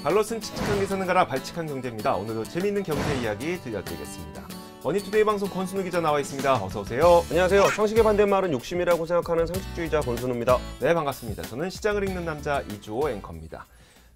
발로 쓴 칙칙한 기사는 가라 발칙한 경제입니다. 오늘도 재미있는 경제 이야기 들려드리겠습니다. 머니투데이 방송 권순우 기자 나와 있습니다. 어서 오세요. 안녕하세요. 상식의 반대말은 욕심이라고 생각하는 상식주의자 권순우입니다. 네, 반갑습니다. 저는 시장을 읽는 남자 이주호 앵커입니다.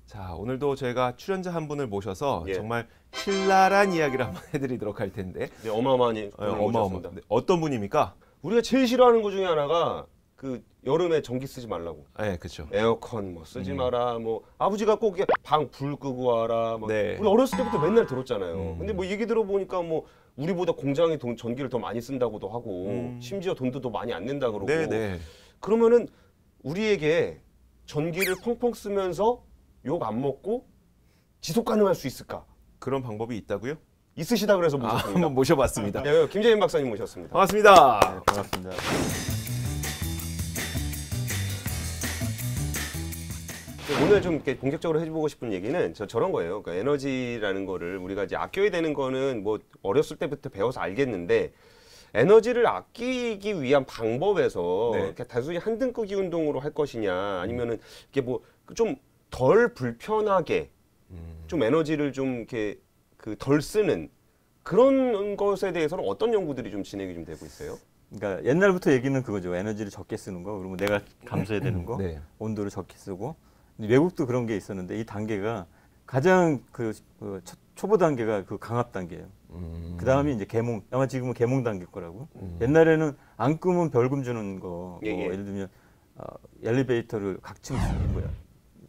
자, 오늘도 저희가 출연자 한 분을 모셔서 정말 신랄한 이야기를 한번 해드리도록 할 텐데. 네, 어마어마합니다. 네, 어떤 분입니까? 우리가 제일 싫어하는 것 중에 하나가 그 여름에 전기 쓰지 말라고. 네, 그렇죠. 에어컨 뭐 쓰지 마라. 뭐 아버지가 꼭 방 불 끄고 와라. 뭐 네. 우리 어렸을 때부터 맨날 들었잖아요. 근데 뭐 얘기 들어보니까 뭐 우리보다 공장이 전기를 더 많이 쓴다고도 하고 심지어 돈도 더 많이 안 낸다 그러고. 네네. 그러면은 우리에게 전기를 펑펑 쓰면서 욕 안 먹고 지속 가능할 수 있을까? 그런 방법이 있다고요? 있으시다 그래서 모셨습니다. 한번 모셔봤습니다. 네, 김재인 박사님 모셨습니다. 반갑습니다. 네, 반갑습니다. 오늘 좀 이렇게 본격적으로 해보고 싶은 얘기는 저런 거예요. 그러니까 에너지라는 거를 우리가 이제 아껴야 되는 거는 뭐 어렸을 때부터 배워서 알겠는데 에너지를 아끼기 위한 방법에서 이렇게 단순히 한등끄기 운동으로 할 것이냐 아니면은 이게 뭐 좀 덜 불편하게 좀 에너지를 좀 이렇게 그 덜 쓰는 그런 것에 대해서는 어떤 연구들이 좀 진행이 좀 되고 있어요? 그러니까 옛날부터 얘기는 그거죠. 에너지를 적게 쓰는 거, 그리고 내가 감소해야 되는 거, 네. 온도를 적게 쓰고. 외국도 그런 게 있었는데 이 단계가 가장 초보 단계가 그 강압 단계예요. 그 다음이 이제 계몽, 아마 지금은 계몽 단계일 거라고. 옛날에는 안 끄면 벌금 주는 거, 뭐 예를 들면 엘리베이터를 각층 뭐야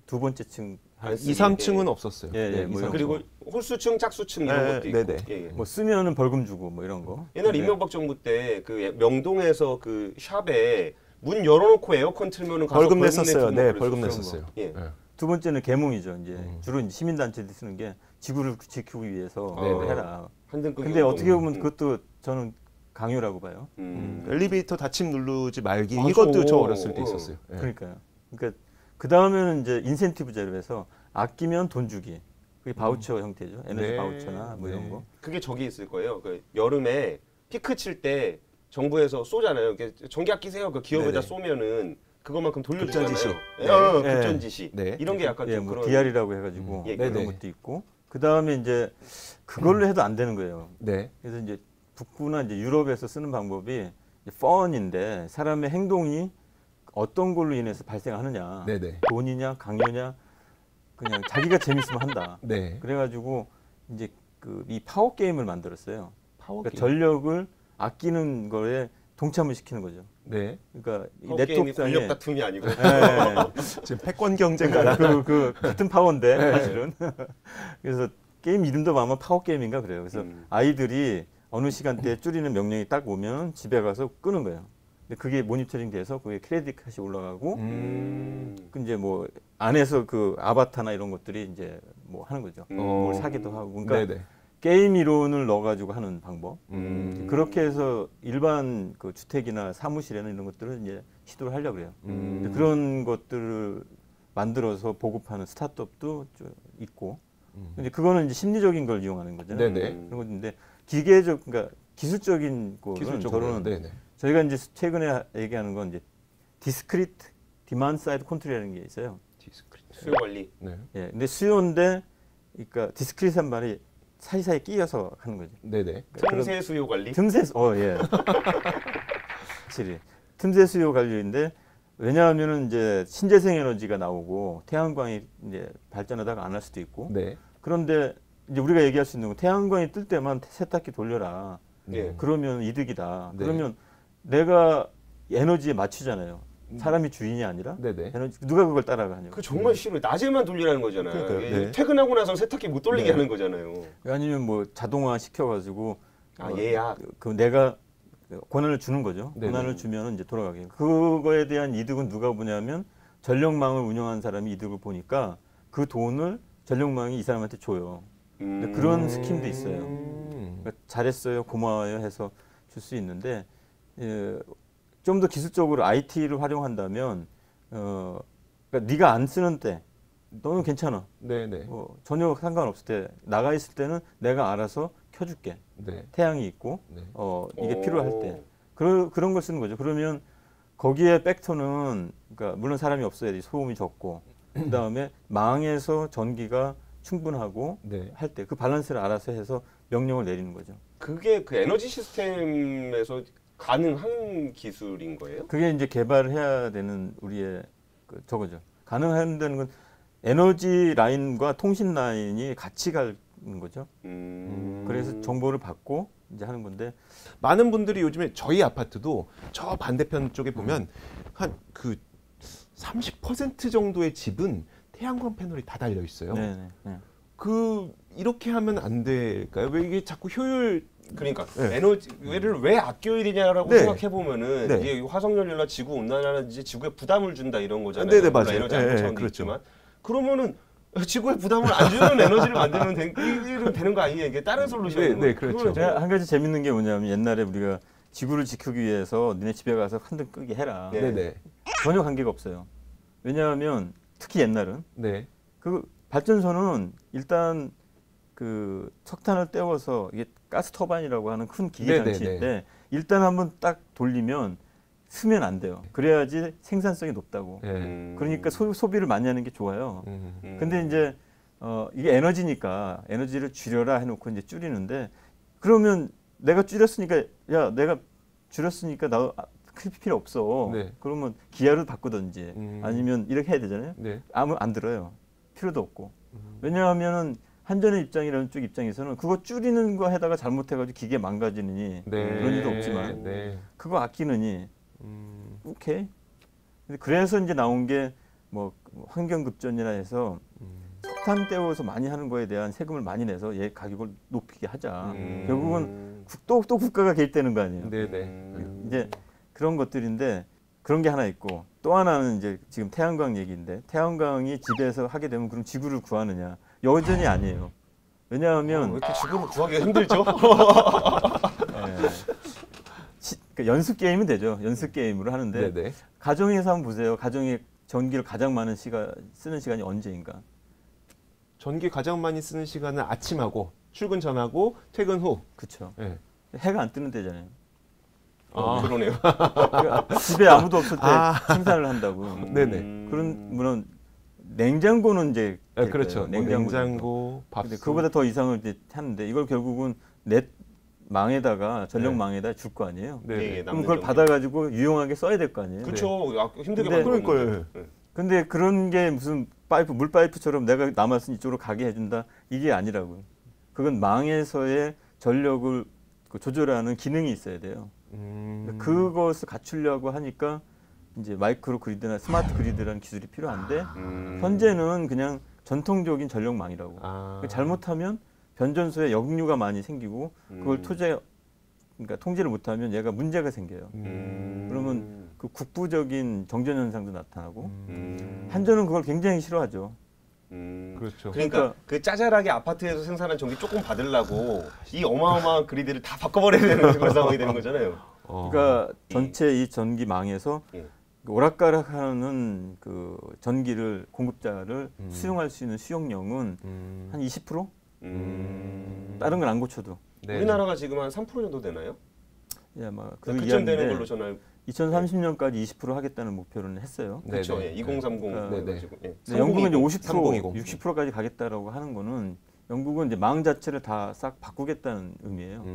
두 번째 층, 2, 3층은 없었어요. 뭐 그리고 홀수층, 짝수층 이런 것도 있고. 네네. 뭐 쓰면은 벌금 주고 뭐 이런 거. 옛날 이명박 정부 때 그 명동에서 그 샵에 문 열어놓고 에어컨 틀면은 가서 벌금 냈었어요. 내고 네, 그랬었어요. 벌금 냈었어요. 예. 네. 두 번째는 계몽이죠. 이제 주로 이제 시민단체들이 쓰는 게 지구를 지키기 위해서 해라. 한등끄기 근데 운동. 어떻게 보면 그것도 저는 강요라고 봐요. 엘리베이터 닫힘 누르지 말기 맞아. 이것도 저 어렸을 때 있었어요. 네. 그러니까요. 그러니까 그 다음에는 이제 인센티브제로 해서 아끼면 돈 주기. 그게 바우처 형태죠. 에너지 네. 바우처나 뭐 이런 거. 그게 저기 있을 거예요. 그 여름에 피크 칠 때 정부에서 쏘잖아요. 이렇게 전기 아끼세요. 그 기업에다 네네. 쏘면은 그만큼 돌려주잖아요. 급전지시. 급전지시. 네. 이런 게 약간 좀 뭐 그런. DR이라고 해가지고 네네. 그런 것도 있고. 그 다음에 이제 그걸로 해도 안 되는 거예요. 네. 그래서 이제 북부나 이제 유럽에서 쓰는 방법이 펀인데 사람의 행동이 어떤 걸로 인해서 발생하느냐, 네네. 돈이냐, 강요냐, 그냥 자기가 재밌으면 한다. 네. 그래가지고 이제 이 파워 게임을 만들었어요. 파워 그러니까 전력을 아끼는 거에 동참을 시키는 거죠. 네. 그러니까 게임이 권력 다툼이 아니고. 지금 패권 경쟁가. 그 같은 파워인데 사실은. 그래서 게임 이름도 아마 파워 게임인가 그래요. 그래서 아이들이 어느 시간대에 줄이는 명령이 딱 오면 집에 가서 끄는 거예요. 근데 그게 모니터링 돼서 그게 크레딧 값이 올라가고 그 이제 뭐 안에서 그 아바타나 이런 것들이 이제 뭐 하는 거죠. 뭘 사기도 하고. 그러니까 네네. 게임 이론을 넣어가지고 하는 방법. 그렇게 해서 일반 그 주택이나 사무실에는 이런 것들을 이제 시도를 하려고 그래요. 근데 그런 것들을 만들어서 보급하는 스타트업도 좀 있고. 근데 그거는 이제 심리적인 걸 이용하는 거잖아요. 네네. 그런 건데 기계적, 그러니까 기술적인 거는 기술적으로. 저는 네네. 저희가 이제 최근에 얘기하는 건 이제 디스크리트 디만드 사이드 컨트롤이라는 게 있어요. 수요 관리. 네. 예, 근데 수요인데, 그러니까 디스크리트한 말이 사이사이 끼어서 하는 거죠. 네네. 틈새 수요 관리. 틈새, 예. 확실히 틈새 수요 관리인데, 왜냐하면은 이제 신재생 에너지가 나오고 태양광이 이제 발전하다가 안 할 수도 있고. 네. 그런데 이제 우리가 얘기할 수 있는 건 태양광이 뜰 때만 세탁기 돌려라. 예. 그러면 이득이다. 네. 그러면 내가 에너지에 맞추잖아요. 사람이 주인이 아니라 네네. 에너지, 누가 그걸 따라가냐고. 그 정말 싫어요. 낮에만 돌리라는 거잖아요. 그러니까요. 네. 퇴근하고 나서 세탁기 못 돌리게 하는 거잖아요. 아니면 뭐 자동화 시켜가지고 예약. 그 내가 권한을 주는 거죠. 네네. 권한을 주면 이제 돌아가게. 그거에 대한 이득은 누가 보냐면 전력망을 운영한 사람이 이득을 보니까 그 돈을 전력망이 이 사람한테 줘요. 근데 그런 스킴도 있어요. 그러니까 잘했어요, 고마워요 해서 줄 수 있는데 좀 더 기술적으로 IT를 활용한다면 그러니까 네가 안 쓰는 때 너는 괜찮아. 네네. 전혀 상관없을 때 나가 있을 때는 내가 알아서 켜줄게. 네. 태양이 있고 네. 이게 필요할 때 그런 걸 쓰는 거죠. 그러면 거기에 팩터는 그러니까 물론 사람이 없어야지 소음이 적고 그 다음에 망에서 전기가 충분하고 네. 할 때 그 밸런스를 알아서 해서 명령을 내리는 거죠. 그게 그 에너지 시스템에서 가능한 기술인 거예요? 그게 이제 개발을 해야 되는 우리의 저거죠. 가능한다는 건 에너지 라인과 통신 라인이 같이 가는 거죠. 그래서 정보를 받고 이제 하는 건데 많은 분들이 요즘에 저희 아파트도 저 반대편 쪽에 보면 한 그 30% 정도의 집은 태양광 패널이 다 달려 있어요. 네네. 네. 그 이렇게 하면 안 될까요? 왜 이게 자꾸 효율 그러니까 네. 에너지를 왜 아껴야 되냐라고 네. 생각해 보면은 네. 이게 화석연료나 지구 온난화라든지 지구에 부담을 준다 이런 거잖아요. 네네, 물론 맞아요. 에너지 안보 네, 차원도 그렇죠. 있지만 그러면은 지구에 부담을 안 주는 에너지를 만들면 되는 거 아니에요? 이게 다른 솔루션은 네, 그렇죠. 제가 한 가지 재밌는 게 뭐냐면 옛날에 우리가 지구를 지키기 위해서 니네 집에 가서 한등 끄게 해라. 네. 네네. 전혀 관계가 없어요. 왜냐하면 특히 옛날은 네. 그 발전소는 일단 그 석탄을 떼워서 이게 가스 터바인이라고 하는 큰 기계 네네네. 장치인데 일단 한번 딱 돌리면 쓰면 안 돼요. 그래야지 생산성이 높다고. 네. 그러니까 소비를 많이 하는 게 좋아요. 음. 근데 이제 이게 에너지니까 에너지를 줄여라 해놓고 이제 줄이는데 그러면 내가 줄였으니까 야 내가 줄였으니까 나 필요 없어. 네. 그러면 기아를 바꾸든지 아니면 이렇게 해야 되잖아요. 네. 아무 안 들어요. 필요도 없고. 왜냐하면은 한전의 입장이라는 쪽 입장에서는 그거 줄이는 거 해다가 잘못해가지고 기계 망가지느니 네. 그런 일도 없지만 네. 그거 아끼느니 오케이. 그래서 이제 나온 게 뭐 환경급전이라 해서 석탄 떼워서 많이 하는 거에 대한 세금을 많이 내서 얘 가격을 높이게 하자. 결국은 또 국가가 개입되는 거 아니에요. 네네. 이제 그런 것들인데 그런 게 하나 있고 또 하나는 이제 지금 태양광 얘기인데 태양광이 집에서 하게 되면 그럼 지구를 구하느냐 여전히 아니에요. 왜 왜냐하면 이렇게 지구를 구하기가 힘들죠? 그러니까 연습 게임은 되죠. 연습 게임으로 하는데 네네. 가정에서 한번 보세요. 가정이 전기를 가장 많은 쓰는 시간이 언제인가? 전기 가장 많이 쓰는 시간은 아침하고 출근 전하고 퇴근 후. 그렇죠. 네. 해가 안 뜨는 때잖아요. 그러네요. 그러니까 집에 아무도 없을 때 아. 생산을 한다고. 네네. 그런 물론 냉장고는 이제 아, 그렇죠. 될 거예요. 뭐 냉장고. 냉장고, 밥솥. 근데 그거보다 더 이상을 이제 하는데 이걸 결국은 넷 망에다가 전력망에다 줄 거 아니에요. 네네. 예, 그럼 그걸 받아가지고 유용하게 써야 될 거 아니에요. 그렇죠. 힘들게 근데- 만들었는데. 그러니까요. 네. 근데 그런 게 무슨 물 파이프처럼 내가 남았으니 이쪽으로 가게 해준다 이게 아니라고요. 그건 망에서의 전력을 조절하는 기능이 있어야 돼요. 그것을 갖추려고 하니까 이제 마이크로 그리드나 스마트 그리드라는 기술이 필요한데 현재는 그냥 전통적인 전력망이라고. 아. 잘못하면 변전소에 역류가 많이 생기고 그걸 그러니까 통제를 못하면 얘가 문제가 생겨요. 그러면 그 국부적인 정전 현상도 나타나고 한전은 그걸 굉장히 싫어하죠. 그렇죠. 그러니까 그 짜잘하게 아파트에서 생산한 전기 조금 받으려고 이 어마어마한 그리드를 다 바꿔버려야 되는 그런 상황이 되는 거잖아요. 그러니까 전체 이 전기망에서 예. 오락가락하는 그 전기를 공급자를 수용할 수 있는 수용량은 한 20%? 다른 건 안 고쳐도. 네. 우리나라가 지금 한 3% 정도 되나요? 예, 아마 급전되는 이야기인데 걸로 저는 2030년까지 20% 하겠다는 목표는 했어요. 네, 그렇죠. 네. 예, 2030 네네. 그래가지고, 예. 근데 영국은 이제 50%, 3020. 60%까지 가겠다라고 하는 거는 영국은 이제 망 자체를 다 싹 바꾸겠다는 의미예요.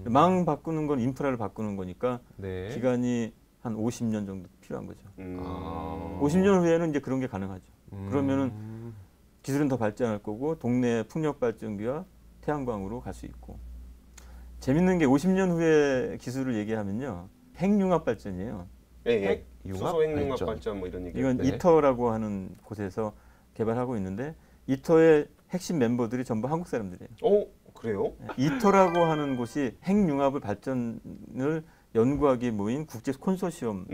망 바꾸는 건 인프라를 바꾸는 거니까 네. 기간이 한 50년 정도 필요한 거죠. 아. 50년 후에는 이제 그런 게 가능하죠. 그러면은 기술은 더 발전할 거고 동네 풍력 발전기와 태양광으로 갈 수 있고 재밌는 게 50년 후에 기술을 얘기하면요 핵융합 발전이에요. 예, 예. 핵융합 수소핵융합 발전. 발전 뭐 이런 얘기. 이건 네. 이터라고 하는 곳에서 개발하고 있는데 이터의 핵심 멤버들이 전부 한국 사람들이에요. 그래요? 이터라고 하는 곳이 핵융합을 발전을 연구하기 모인 국제 콘소시엄.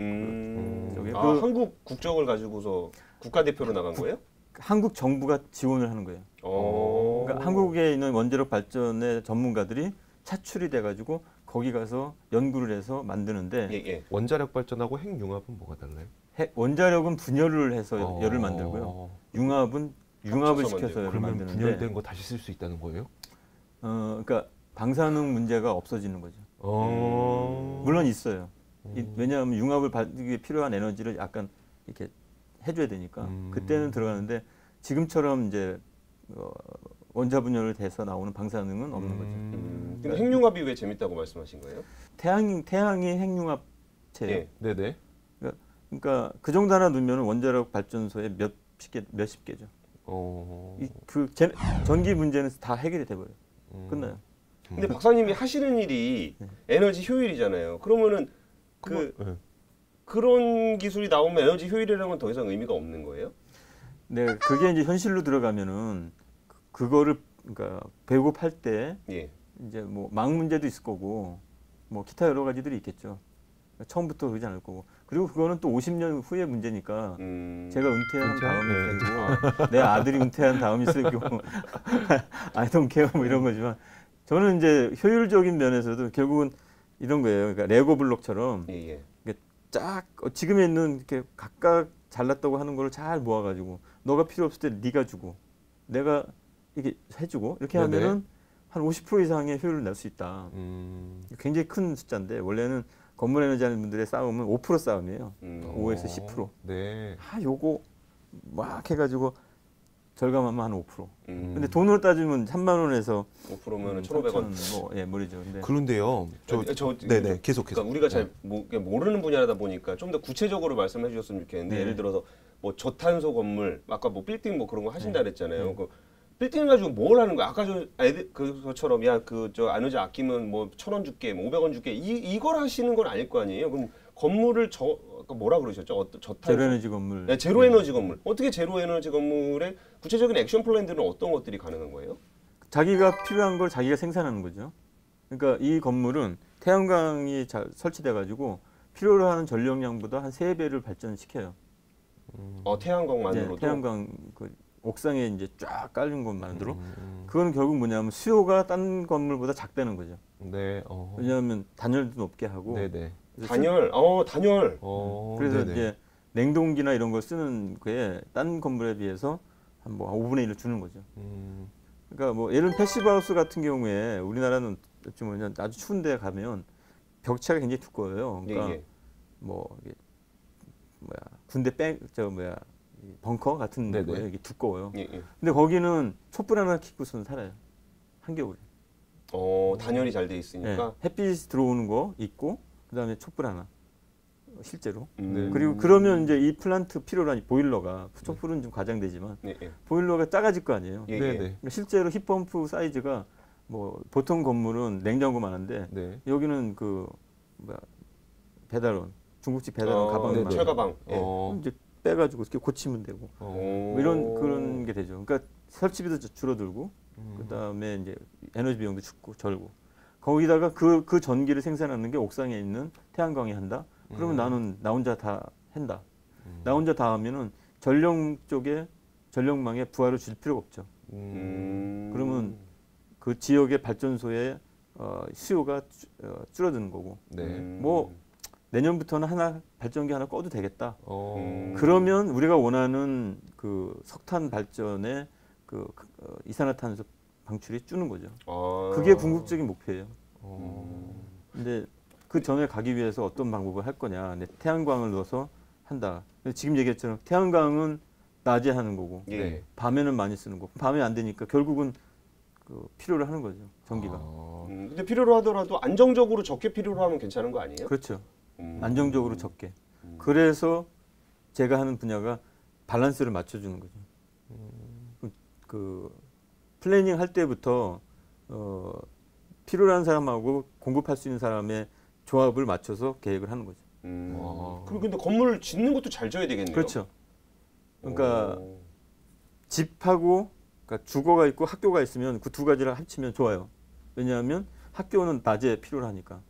저기 한국 국적을 가지고서 국가대표로 나간 거예요? 한국 정부가 지원을 하는 거예요. 그러니까 한국에 있는 원자력 발전의 전문가들이 차출이 돼가지고 거기 가서 연구를 해서 만드는데 예, 예. 원자력 발전하고 핵융합은 뭐가 달라요? 원자력은 분열을 해서 열을 만들고요. 융합은 융합을 합쳐서 시켜서 열을 그러면 만드는데 분열된 거 다시 쓸 수 있다는 거예요? 그러니까 방사능 문제가 없어지는 거죠. 물론 있어요. 왜냐하면 융합을 받기 필요한 에너지를 약간 이렇게 해줘야 되니까 그때는 들어가는데 지금처럼 이제 원자분열을 돼서 나오는 방사능은 없는 거죠. 근데 핵융합이 왜 재밌다고 말씀하신 거예요? 태양이 핵융합체예요. 예. 네네. 그러니까 그 정도 하나 넣으면 원자력 발전소에 몇십 개죠. 전기 문제는 다 해결이 돼버려요. 끝나요. 근데 박사님이 하시는 일이 에너지 효율이잖아요. 그러면은 그런 기술이 나오면 에너지 효율이라는 건 더 이상 의미가 없는 거예요? 네, 그게 이제 현실로 들어가면은 그거를 그러니까 배우고 팔 때 예. 이제 뭐 망 문제도 있을 거고 뭐 기타 여러 가지들이 있겠죠. 처음부터 그러지 않을 거고. 그리고 그거는 또 50년 후의 문제니까 제가 은퇴한 다음에 되고 내 아들이 은퇴한 다음에 쓰고 I don't care 뭐 이런 거지만 저는 이제 효율적인 면에서도 결국은 이런 거예요. 그러니까 레고 블록처럼 쫙 지금에 있는 이렇게 각각 잘났다고 하는 걸 잘 모아가지고 너가 필요 없을 때 네가 주고 내가 이게 해주고 이렇게 하면은 한 50% 이상의 효율을 낼 수 있다. 굉장히 큰 숫자인데 원래는 건물 에너지 하는 분들의 싸움은 5% 싸움이에요. 5에서 10%. 네. 요거 막 해가지고 절감하면 한 5%. 근데 돈으로 따지면 3만 원에서 5%면 1,500원. 뭐, 예, 모르죠. 근데 그런데요. 네네. 계속해서. 그러니까 우리가 잘 모르는 분야다 보니까 좀 더 구체적으로 말씀해 주셨으면 좋겠는데 예를 들어서 뭐 저탄소 건물, 아까 뭐 빌딩 뭐 그런 거 하신다 그랬잖아요. 그 빌딩 가지고 뭘 하는 거야? 아까 저 그것처럼 야 저 에너지 아끼면 뭐 1,000원 줄게, 뭐 500원 줄게 이걸 하시는 건 아닐 거 아니에요? 그럼 건물을 아까 뭐라 그러셨죠? 저탄소 제로 에너지 건물. 네, 제로 에너지 건물. 어떻게 제로 에너지 건물의 구체적인 액션 플랜들은 어떤 것들이 가능한 거예요? 자기가 필요한 걸 자기가 생산하는 거죠. 그러니까 이 건물은 태양광이 설치돼 가지고 필요로 하는 전력량보다 한 3배를 발전시켜요. 태양광만으로도? 네, 태양광 옥상에 이제 쫙 깔린 것만으로 그거는 결국 뭐냐면 수요가 딴 건물보다 작다는 거죠. 네. 왜냐하면 단열도 높게 하고. 네네. 단열. 단열. 그래서 네네. 이제 냉동기나 이런 걸 쓰는 거에 딴 건물에 비해서 한 뭐 5분의 1을 주는 거죠. 그러니까 뭐 예를 들면 패시브하우스 같은 경우에 우리나라는 좀 아주 추운 데 가면 벽체가 굉장히 두꺼워요. 그러니까 뭐 이게 군대 벙커 같은 거예요. 이게 두꺼워요. 근데 거기는 촛불 하나 켜고서는 살아요. 한겨울에. 단열이 잘 돼 있으니까. 햇빛 들어오는 거 있고 그다음에 촛불 하나. 실제로. 그리고 그러면 이제 이 플란트 필요로 하니 보일러가 촛불은 좀 과장되지만 보일러가 작아질 거 아니에요. 그러니까 실제로 힙펌프 사이즈가 뭐 보통 건물은 냉장고만 한데 여기는 배달원 중국집 배달원 가방만 철가방. 이제 빼가지고 이렇게 고치면 되고 뭐 이런 그런 게 되죠. 그러니까 설치비도 줄어들고 그다음에 이제 에너지 비용도 줄고 절고 거기다가 그 전기를 생산하는 게 옥상에 있는 태양광이 한다. 그러면 나는 나 혼자 다 한다. 나 혼자 다 하면은 전력망에 부하를 줄 필요가 없죠. 그러면 그 지역의 발전소의 수요가 줄어드는 거고. 뭐 내년부터는 발전기 하나 꺼도 되겠다. 그러면 우리가 원하는 그 석탄 발전의 이산화탄소 방출이 줄는 거죠. 그게 궁극적인 목표예요. 근데 그 전에 가기 위해서 어떤 방법을 할 거냐. 태양광을 넣어서 한다. 지금 얘기했처럼 태양광은 낮에 하는 거고 밤에는 많이 쓰는 거고 밤에 안 되니까 결국은 필요로 하는 거죠. 전기가. 근데 필요로 하더라도 안정적으로 적게 필요로 하면 괜찮은 거 아니에요? 그렇죠. 안정적으로 적게. 그래서 제가 하는 분야가 밸런스를 맞춰주는 거죠. 플래닝 할 때부터 필요로 하는 사람하고 공급할 수 있는 사람의 조합을 맞춰서 계획을 하는 거죠. 그리고 근데 건물을 짓는 것도 잘 져야 되겠네요. 그렇죠. 그러니까 집하고 그러니까 주거가 있고 학교가 있으면 그 두 가지를 합치면 좋아요. 왜냐하면 학교는 낮에 필요로 하니까.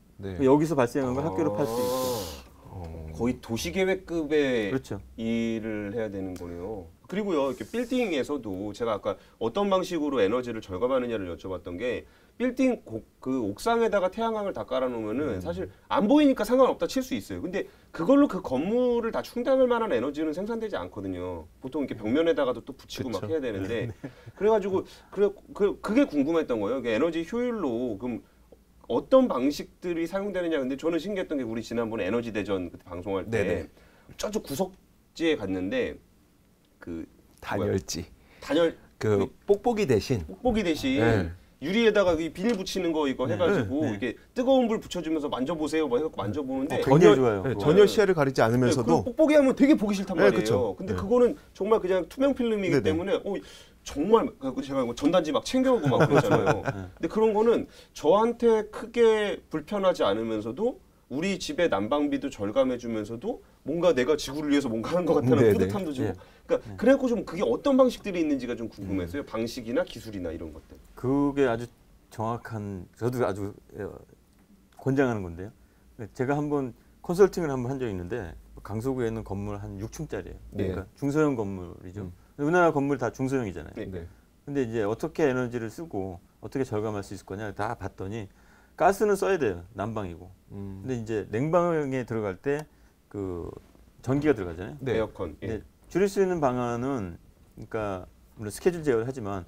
여기서 발생한 걸 학교로 팔 수 있고. 거의 도시계획급의 그렇죠. 일을 해야 되는 거네요. 그리고요, 이렇게 빌딩에서도 제가 아까 어떤 방식으로 에너지를 절감하느냐를 여쭤봤던 게 빌딩 그 옥상에다가 태양광을 다 깔아놓으면은 사실 안 보이니까 상관없다 칠 수 있어요. 근데 그걸로 그 건물을 다 충당할 만한 에너지는 생산되지 않거든요. 보통 이렇게 벽면에다가도 또 붙이고 막 해야 되는데 그래가지고 그게 궁금했던 거예요. 에너지 효율로 그럼 어떤 방식들이 사용되느냐. 근데 저는 신기했던 게 우리 지난번에 에너지 대전 그때 방송할 때 저쪽 구석지에 갔는데 단열지. 그 뽁뽁이 대신 뽁뽁이 대신 네. 유리에다가 이 비닐 붙이는 거 이거 해가지고 네. 이렇게 뜨거운 불 붙여주면서 만져보세요 뭐 해갖고 만져보는데 굉장히 좋아요. 네, 그거. 전혀 시야를 가리지 네, 않으면서도 그 뽁뽁이 하면 되게 보기 싫단 네, 말이에요. 그쵸. 근데 네. 그거는 정말 그냥 투명 필름이기 네네. 때문에 정말 제가 뭐 전단지 막 챙겨오고 막 그러잖아요. 근데 그런 거는 저한테 크게 불편하지 않으면서도 우리 집의 난방비도 절감해주면서 뭔가 내가 지구를 위해서 뭔가 하는 것 같다는 네네. 뿌듯함도 주고. 네. 그러니까 그래갖고 좀 그게 어떤 방식들이 있는지가 좀 궁금했어요. 방식이나 기술이나 이런 것들. 그게 아주 정확한 저도 아주 권장하는 건데요. 제가 한번 컨설팅을 한번 한 적이 있는데 강서구에 있는 건물 한 6층짜리예요. 네. 그러니까 중소형 건물이죠. 우리나라 건물이 다 중소형이잖아요. 네. 네. 근데 이제 어떻게 에너지를 쓰고 어떻게 절감할 수 있을 거냐 다 봤더니 가스는 써야 돼요. 난방이고. 근데 이제 냉방에 들어갈 때 그 전기가 들어가잖아요. 네. 에어컨. 예. 근데 줄일 수 있는 방안은 그러니까 물론 스케줄 제어를 하지만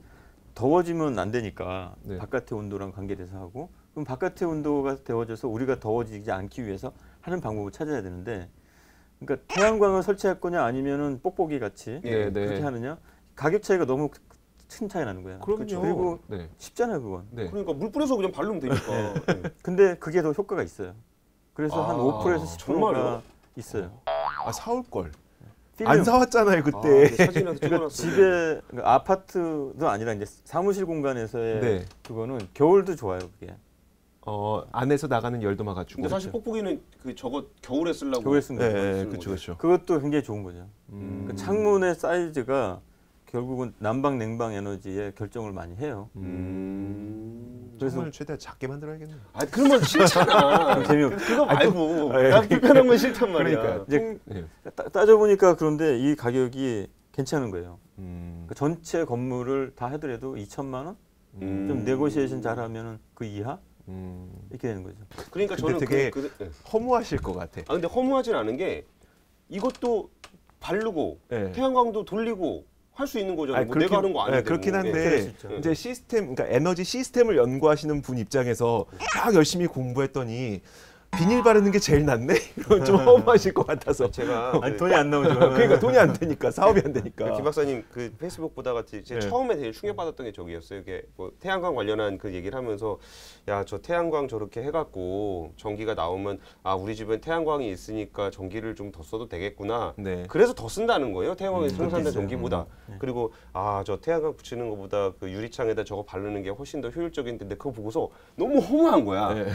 더워지면 안 되니까 네. 바깥의 온도랑 관계돼서 하고 그럼 바깥의 온도가 데워져서 우리가 더워지지 않기 위해서 하는 방법을 찾아야 되는데 그러니까 태양광을 설치할 거냐 아니면은 뽁뽁이 같이 네, 그렇게 네. 하느냐 가격 차이가 너무 큰 차이 나는 거야. 그럼요. 그리고 네. 쉽잖아요 그건. 네. 그러니까 물 뿌려서 그냥 바르면 되니까. 네. 근데 그게 더 효과가 있어요. 그래서 한 아, 5%에서 10%가 정말요? 있어요. 아 사올 걸. 필름. 안 사왔잖아요 아, 그때. 사진이라도 그러니까 찍어놨어요. 집에 그러니까 아파트도 아니라 이제 사무실 공간에서의 네. 그거는 겨울도 좋아요 그게. 안에서 나가는 열도 막아주고. 근데 사실 뽁뽁이는 저거 겨울에 쓰려고. 겨울에 쓰는 네, 거죠. 네, 그렇죠, 그렇죠. 그것도 굉장히 좋은 거죠. 그 창문의 사이즈가 결국은 난방 냉방 에너지에 결정을 많이 해요. 그래서 창문을 최대한 작게 만들어야겠네요. 아 그러면 싫잖아. 그거 말고 난 불편한 건 싫단 말이야. 그러니까 이제 네. 따져보니까 그런데 이 가격이 괜찮은 거예요. 음. 그 전체 건물을 다 해더라도 2천만 원? 좀 네고시에이션 잘하면은 그 이하 이렇게 되는 거죠. 그러니까 근데 저는 되게 네. 허무하실 것 같아. 아 근데 허무하진 않은 게 이것도 바르고 네. 태양광도 돌리고 할 수 있는 거잖아요. 뭐 내가 하는 거 아닌데. 그렇긴 뭐. 그럴 한데 수 있죠. 이제 시스템, 그러니까 에너지 시스템을 연구하시는 분 입장에서 막 열심히 공부했더니 비닐 바르는 게 제일 낫네. 이런 좀 허무하실 것 같아서. 제가 아니 돈이 안 나오죠. 그러니까 돈이 안 되니까 사업이 안 되니까. 김 박사님 그 페이스북 보다가 제가 네. 처음에 제일 충격받았던 게 저기였어요. 이게 뭐 태양광 관련한 그 얘기를 하면서 야 저 태양광 저렇게 해갖고 전기가 나오면 아 우리 집은 태양광이 있으니까 전기를 좀 더 써도 되겠구나. 네. 그래서 더 쓴다는 거예요. 태양광이 생산된 있어요. 전기보다. 그리고 아 저 태양광 붙이는 것보다 그 유리창에다 저거 바르는 게 훨씬 더 효율적인데 그거 보고서 너무 허무한 거야. 네.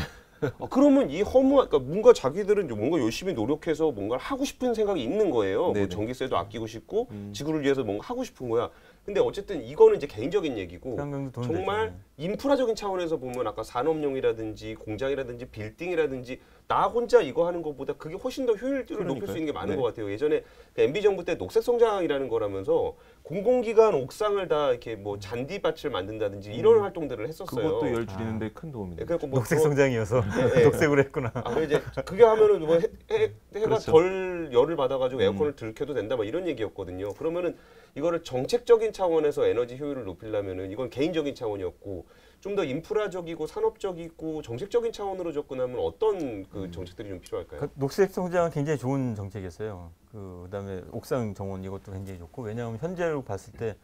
그러면 이 허무한, 그러니까 뭔가 자기들은 뭔가 열심히 노력해서 뭔가를 하고 싶은 생각이 있는 거예요. 뭐 네네. 전기세도 아끼고 싶고 지구를 위해서 뭔가 하고 싶은 거야. 근데 어쨌든 이거는 이제 개인적인 얘기고 태양광도 돈 정말 되잖아요. 인프라적인 차원에서 보면 아까 산업용이라든지 공장이라든지 빌딩이라든지 나 혼자 이거 하는 것보다 그게 훨씬 더 효율을 높일 수 있는 게 많은 네. 것 같아요. 예전에 그 MB 정부 때 녹색 성장이라는 거라면서 공공기관 옥상을 다 이렇게 뭐 잔디밭을 만든다든지 이런 활동들을 했었어요. 그것도 열 줄이는데 큰 도움이 네, 돼요. 그래갖고 뭐 녹색 그거- 성장이어서 네. 녹색으로 했구나. 아, 그래 이제 그게 하면은 뭐 해가 그렇죠. 덜 열을 받아가지고 에어컨을 덜 켜도 된다, 뭐 이런 얘기였거든요. 그러면은 이거를 정책적인 차원에서 에너지 효율을 높이려면은 이건 개인적인 차원이었고 좀 더 인프라적이고 산업적이고 정책적인 차원으로 접근하면 어떤 그 정책들이 좀 필요할까요? 녹색 성장은 굉장히 좋은 정책이었어요. 그다음에 옥상 정원 이것도 굉장히 좋고 왜냐하면 현재로 봤을 때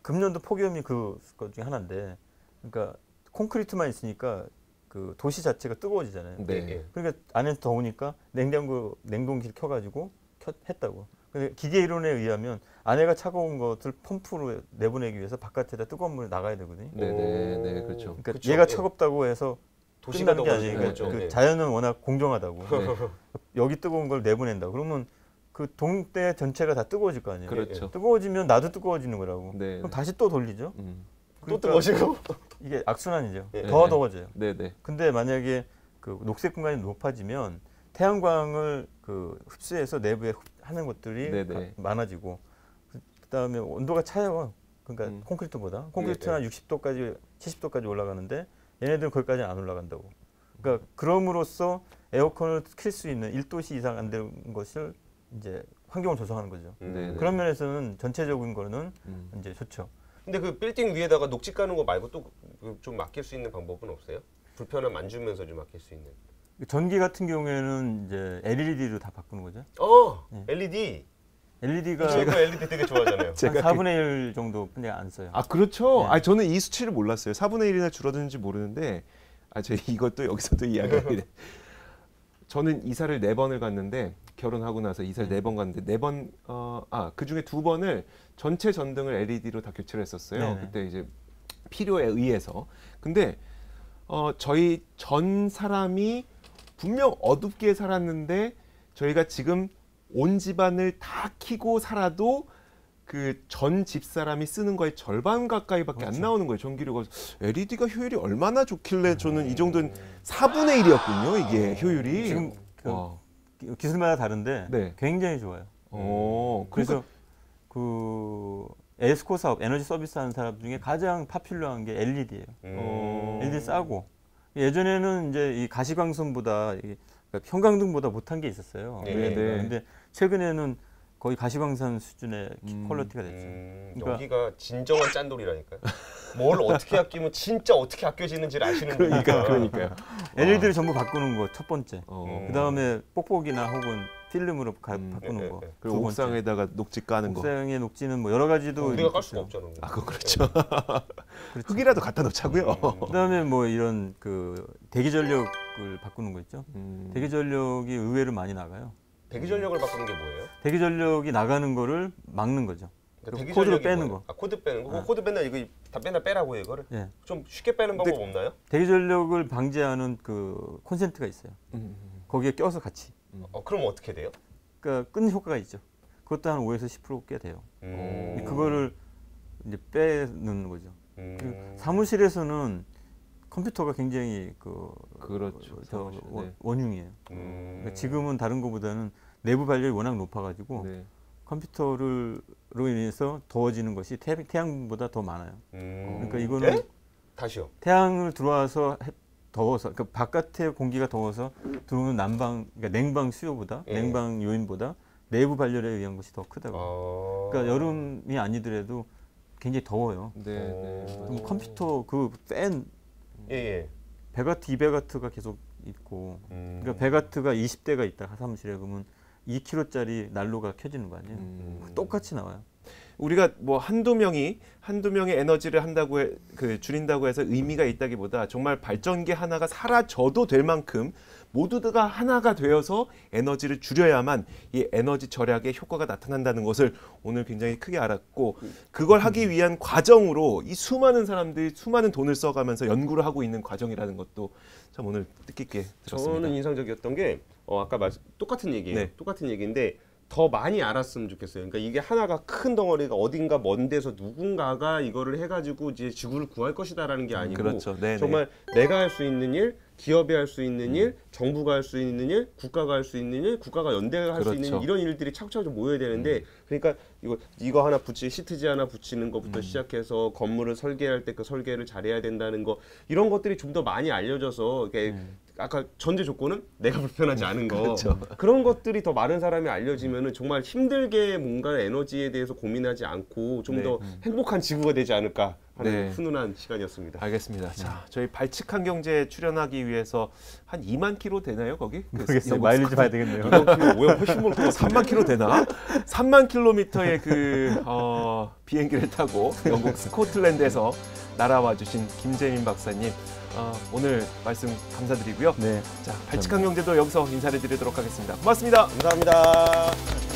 금년도 폭염이 그것 중에 하나인데 그러니까 콘크리트만 있으니까 그 도시 자체가 뜨거워지잖아요. 네. 예. 그러니까 안에서 더우니까 냉동기를 켜가지고 했다고. 근데 기계 이론에 의하면 안에가 차가운 것을 펌프로 내보내기 위해서 바깥에다 뜨거운 물이 나가야 되거든요. 네, 네, 그렇죠. 그러니까 그쵸. 얘가 예. 차갑다고 해서 도시가 끝나는 게 더워지는 아니에요. 거죠. 그 네. 자연은 워낙 공정하다고. 여기 뜨거운 걸 내보낸다. 그러면 그 동대 전체가 다 뜨거워질 거 아니에요. 그렇죠. 뜨거워지면 나도 뜨거워지는 거라고. 네. 그럼 다시 또 돌리죠. 또 그러니까 뜨거워지고. 이게 악순환이죠. 네. 더 네. 더워져요. 네, 네. 근데 만약에 그 녹색 공간이 높아지면 태양광을 그 흡수해서 내부에 하는 것들이 네네. 많아지고 그다음에 온도가 차요. 그러니까 콘크리트보다 콘크리트는 한 60도까지 70도까지 올라가는데 얘네들은 거기까지는 안 올라간다고. 그러니까 그럼으로써 에어컨을 킬 수 있는 1도씨 이상 안 되는 것을 이제 환경을 조성하는 거죠. 네, 네. 그런 면에서는 전체적인 거는 이제 좋죠. 근데 그 빌딩 위에다가 녹지 까는 거 말고 또 좀 아낄 수 있는 방법은 없어요? 불편함 안 주면서 좀 아낄 수 있는. 전기 같은 경우에는 이제 LED로 다 바꾸는 거죠. LED. LED가 제가 LED 되게 좋아하잖아요. 한 4분의 1 정도 그냥 안 써요. 아 그렇죠. 네. 아 저는 이 수치를 몰랐어요. 4분의 1이나 줄어드는지 모르는데 제가 이것도 여기서도 이야기하게 돼. 저는 이사를 4번을 갔는데 결혼하고 나서 이사를 4번 갔는데 4번 그 중에 2번을 전체 전등을 LED로 다 교체를 했었어요. 네네. 그때 이제 필요에 의해서. 근데 저희 전 사람이 분명 어둡게 살았는데 저희가 지금 온 집안을 다 켜고 살아도 그 전 집사람이 쓰는 거의 절반 가까이밖에 그렇죠. 안 나오는 거예요. 전기료가. LED가 효율이 얼마나 좋길래 저는 이 정도는 4분의 1이었군요. 이게 효율이. 지금 와. 기술마다 다른데 네. 굉장히 좋아요. 그래서 그래서 그 에스코 사업, 에너지 서비스 하는 사람 중에 가장 파퓰러한 게 LED예요. LED 싸고 예전에는 이제 이 가시광선보다 그러니까 형광등보다 못한 게 있었어요. 네, 네. 근데 최근에는 거의 가시광선 수준의 퀄리티가 됐죠. 그러니까 여기가 진정한 짠돌이라니까요. 뭘 어떻게 아끼면 진짜 어떻게 아껴지는지를 아시는 분이니까. 그러니까요. LED를 전부 바꾸는 거 첫 번째. 어. 그 다음에 뽁뽁이나 혹은 필름으로 바꾸는 거. 그리고 두 번째. 옥상에다가 녹지 까는 거. 옥상의 녹지는 뭐 여러 가지도 우리가 깔 있죠. 수가 없잖아요. 아, 그거 그렇죠. 그렇죠. 흙이라도 갖다 놓자고요. 그다음에 뭐 이런 그 대기 전력을 바꾸는 거 있죠. 대기 전력이 의외로 많이 나가요. 대기 전력을 바꾸는 게 뭐예요? 대기 전력이 나가는 거를 막는 거죠. 그러니까 대기 코드로 전력이 빼는 뭐예요? 거. 아, 코드 빼는 거. 아. 코드 맨날 이거 다 맨날 빼라고 이거를. 예. 좀 쉽게 빼는 방법 없나요? 대기 전력을 방지하는 그 콘센트가 있어요. 거기에 껴서 같이. 그럼 어떻게 돼요? 그러니까 끈 효과가 있죠. 그것도 한 5에서 10%꽤 돼요. 음. 그거를 이제 빼는 거죠. 그리고 사무실에서는 컴퓨터가 굉장히 그렇죠. 더 사무실, 네. 원흉이에요. 그러니까 지금은 다른 것보다는 내부 발열이 워낙 높아가지고 네. 컴퓨터로 인해서 더워지는 것이 태양보다 더 많아요. 그러니까 이거는 네? 다시요. 태양을 들어와서 더워서 그러니까 바깥의 공기가 더워서 들어오는 그러니까 냉방 수요보다 예. 냉방 요인보다 내부 발열에 의한 것이 더 크다고. 그러니까 여름이 아니더라도 굉장히 더워요. 네. 그럼 컴퓨터 그 팬 예. 100와트, 200와트가 계속 있고 그러니까 100와트가 20대가 있다 사무실에 그러면 2kg짜리 난로가 켜지는 거 아니에요. 똑같이 나와요. 우리가 뭐 한두 명이 에너지를 한다고 줄인다고 해서 의미가 있다기보다 정말 발전기 하나가 사라져도 될 만큼 모두가 하나가 되어서 에너지를 줄여야만 이 에너지 절약의 효과가 나타난다는 것을 오늘 굉장히 크게 알았고 그걸 하기 위한 과정으로 이 수많은 사람들이 수많은 돈을 써가면서 연구를 하고 있는 과정이라는 것도 참 오늘 뜻깊게 들었습니다. 저는 인상적이었던 게 아까 똑같은 얘기예요. 네. 똑같은 얘기인데 더 많이 알았으면 좋겠어요. 그러니까 이게 하나가 큰 덩어리가 어딘가 먼 데서 누군가가 이거를 해가지고 이제 지구를 구할 것이다라는 게 아니고 그렇죠. 네네. 정말 내가 할 수 있는 일, 기업이 할 수 있는 일, 정부가 할 수 있는 일, 국가가 할 수 있는 일, 국가가 연대가 할 수 있는 그렇죠. 일, 이런 일들이 차곡차곡 모여야 되는데 그러니까 이거 하나 시트지 하나 붙이는 것부터 시작해서 건물을 설계할 때 그 설계를 잘해야 된다는 거 이런 것들이 좀 더 많이 알려져서 이게 아까 전제 조건은 내가 불편하지 않은 거 그렇죠. 그런 것들이 더 많은 사람이 알려지면은 정말 힘들게 뭔가 에너지에 대해서 고민하지 않고 좀 더 행복한 지구가 되지 않을까 하는 훈훈한 시간이었습니다. 알겠습니다. 자, 저희 발칙한 경제에 출연하기 위해서 한 2만 킬로 되나요, 거기? 모르겠어요. 마일리지 봐야 되겠네요. 2만 킬로, 오형 훨씬 멀 것 같아요. 3만 킬로 되나? 3만 킬로미터의 비행기를 타고 영국 스코틀랜드에서 날아와 주신 김재민 박사님 오늘 말씀 감사드리고요. 네. 자, 발칙한 경제도 여기서 인사를 드리도록 하겠습니다. 고맙습니다. 감사합니다.